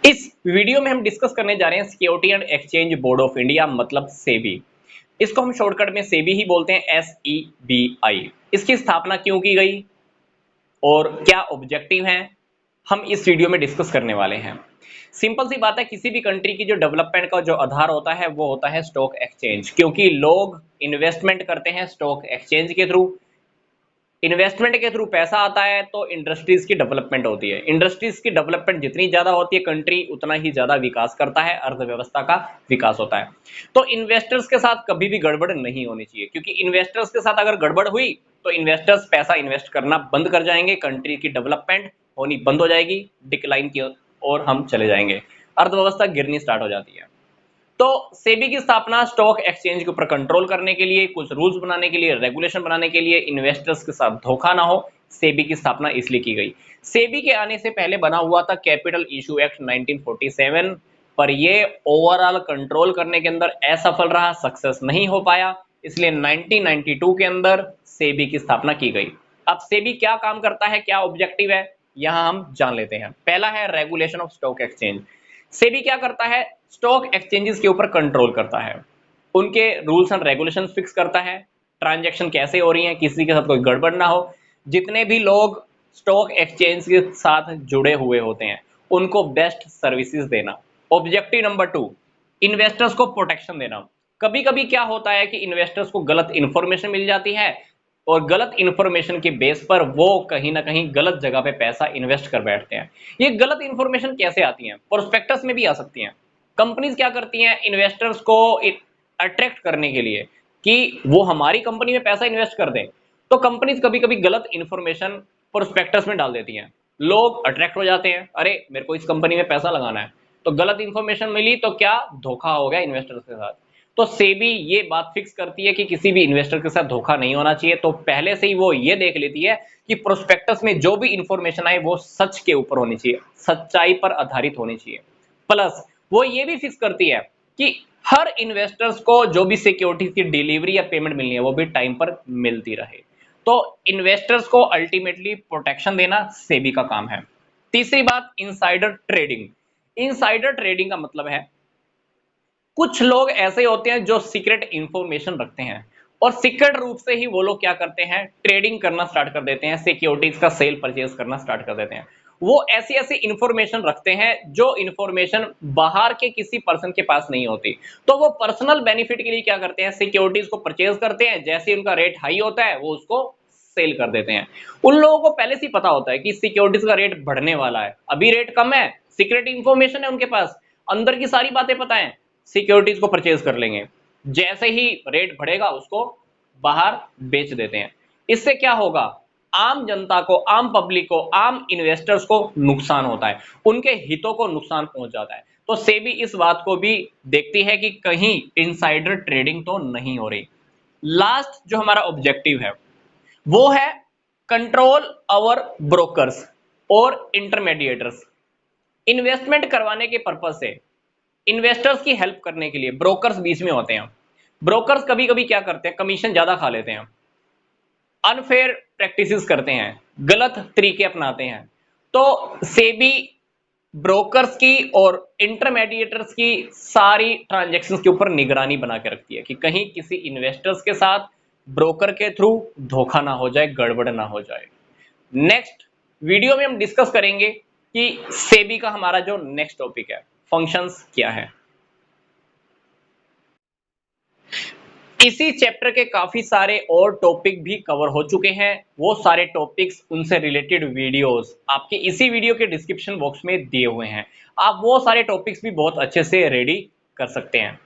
इस वीडियो में हम डिस्कस करने जा रहे हैं security and exchange board of India मतलब सेबी। इसको हम शॉर्टकट में सेबी ही बोलते हैं, SEBI। इसकी स्थापना क्यों की गई और क्या ऑब्जेक्टिव हैं, हम इस वीडियो में डिस्कस करने वाले हैं। सिंपल सी बात है, किसी भी कंट्री की जो डेवलपमेंट का जो आधार होता है वो होता है स्टॉक एक्सचेंज, क्योंकि लोग इन्वेस्टमेंट करते हैं स्टॉक एक्सचेंज के थ्रू। इन्वेस्टमेंट के थ्रू पैसा आता है तो इंडस्ट्रीज की डेवलपमेंट होती है। इंडस्ट्रीज की डेवलपमेंट जितनी ज्यादा होती है कंट्री उतना ही ज्यादा विकास करता है, अर्थव्यवस्था का विकास होता है। तो इन्वेस्टर्स के साथ कभी भी गड़बड़ नहीं होनी चाहिए, क्योंकि इन्वेस्टर्स के साथ अगर गड़बड़ हुई तो इन्वेस्टर्स पैसा इन्वेस्ट करना बंद कर जाएंगे, कंट्री की डेवलपमेंट होनी बंद हो जाएगी, डिक्लाइन की ओर हम चले जाएंगे, अर्थव्यवस्था गिरनी स्टार्ट हो जाती है। तो सेबी की स्थापना स्टॉक एक्सचेंज के ऊपर कंट्रोल करने के लिए, कुछ रूल्स बनाने के लिए, रेगुलेशन बनाने के लिए, इन्वेस्टर्स के साथ धोखा ना हो, सेबी की स्थापना इसलिए की गई। सेबी के आने से पहले बना हुआ था कैपिटल इशू एक्ट 1947, पर ये ओवरऑल कंट्रोल करने के अंदर असफल रहा, सक्सेस नहीं हो पाया, इसलिए 1992 के अंदर सेबी की स्थापना की गई। अब सेबी क्या काम करता है, क्या ऑब्जेक्टिव है, यहां हम जान लेते हैं। पहला है regulation of stock exchange. SEBI क्या करता है, स्टॉक एक्सचेंजेस के ऊपर कंट्रोल करता है, उनके रूल्स एंड रेगुलेशन फिक्स करता है, ट्रांजैक्शन कैसे हो रही हैं, किसी के साथ कोई गड़बड़ ना हो, जितने भी लोग स्टॉक एक्सचेंज के साथ जुड़े हुए होते हैं उनको बेस्ट सर्विसेज देना। ऑब्जेक्टिव नंबर 2, इन्वेस्टर्स को प्रोटेक्शन देना। कभी कभी क्या होता है कि इन्वेस्टर्स को गलत इंफॉर्मेशन मिल जाती है और गलत इंफॉर्मेशन के बेस पर वो कहीं ना कहीं गलत जगह पे पैसा इन्वेस्ट कर बैठते हैं। ये गलत इंफॉर्मेशन कैसे आती हैं, प्रोस्पेक्टस में भी आ सकती हैं। कंपनीज क्या करती हैं, इन्वेस्टर्स को अट्रैक्ट करने के लिए कि वो हमारी कंपनी में पैसा इन्वेस्ट कर दें, तो कंपनीज कभी कभी गलत इंफॉर्मेशन प्रोस्पेक्टस में डाल देती हैं। लोग अट्रैक्ट हो जाते हैं, अरे मेरे को इस कंपनी में पैसा लगाना है, तो गलत इंफॉर्मेशन मिली तो क्या धोखा हो गया इन्वेस्टर्स के साथ। तो सेबी ये बात फिक्स करती है कि किसी भी इन्वेस्टर के साथ धोखा नहीं होना चाहिए, तो पहले से ही वो ये देख लेती है कि प्रोस्पेक्टस में जो भी इंफॉर्मेशन आए वो सच के ऊपर होनी चाहिए, सच्चाई पर आधारित होनी चाहिए। प्लस वो ये भी फिक्स करती है कि हर इन्वेस्टर्स को जो भी सिक्योरिटी की डिलीवरी या पेमेंट मिलनी है वो भी टाइम पर मिलती रहे। तो इन्वेस्टर्स को अल्टीमेटली प्रोटेक्शन देना सेबी का काम है। तीसरी बात, इनसाइडर ट्रेडिंग। इनसाइडर ट्रेडिंग का मतलब है कुछ लोग ऐसे होते हैं जो सीक्रेट इंफॉर्मेशन रखते हैं और सीक्रेट रूप से ही वो लोग क्या करते हैं, ट्रेडिंग करना स्टार्ट कर देते हैं, सिक्योरिटीज का सेल परचेज करना स्टार्ट कर देते हैं। वो ऐसी ऐसी इंफॉर्मेशन रखते हैं जो इंफॉर्मेशन बाहर के किसी पर्सन के पास नहीं होती, तो वो पर्सनल बेनिफिट के लिए क्या करते हैं, सिक्योरिटीज को परचेज करते हैं, जैसे ही उनका रेट हाई होता है वो उसको सेल कर देते हैं। उन लोगों को पहले से ही पता होता है कि सिक्योरिटीज का रेट बढ़ने वाला है, अभी रेट कम है, सीक्रेट इंफॉर्मेशन है उनके पास, अंदर की सारी बातें पता है, सिक्योरिटीज को परचेज कर लेंगे, जैसे ही रेट बढ़ेगा उसको बाहर बेच देते हैं। इससे क्या होगा, आम जनता को, आम पब्लिक को, आम इन्वेस्टर्स को नुकसान होता है, उनके हितों को नुकसान पहुंच जाता है। तो सेबी इस बात को भी देखती है कि कहीं इनसाइडर ट्रेडिंग तो नहीं हो रही। लास्ट जो हमारा ऑब्जेक्टिव है वो है कंट्रोल आवर ब्रोकर्स और इंटरमीडिएटर्स। इन्वेस्टमेंट करवाने के पर्पज से, इन्वेस्टर्स की हेल्प करने के लिए ब्रोकर्स बीच में होते हैं। ब्रोकर्स कभी कभी क्या करते हैं, कमीशन ज्यादा खा लेते हैं, अनफेयर प्रैक्टिसेस करते हैं, गलत तरीके अपनाते हैं। तो सेबी ब्रोकर्स की और इंटरमीडिएटर्स की सारी ट्रांजैक्शंस के ऊपर निगरानी बना के रखती है कि कहीं किसी इन्वेस्टर्स के साथ ब्रोकर के थ्रू धोखा ना हो जाए, गड़बड़ ना हो जाए। नेक्स्ट वीडियो में हम डिस्कस करेंगे कि सेबी का हमारा जो नेक्स्ट टॉपिक है, फंक्शंस क्या है। इसी चैप्टर के काफी सारे और टॉपिक भी कवर हो चुके हैं, वो सारे टॉपिक्स, उनसे रिलेटेड वीडियोस आपके इसी वीडियो के डिस्क्रिप्शन बॉक्स में दिए हुए हैं, आप वो सारे टॉपिक्स भी बहुत अच्छे से रेडी कर सकते हैं।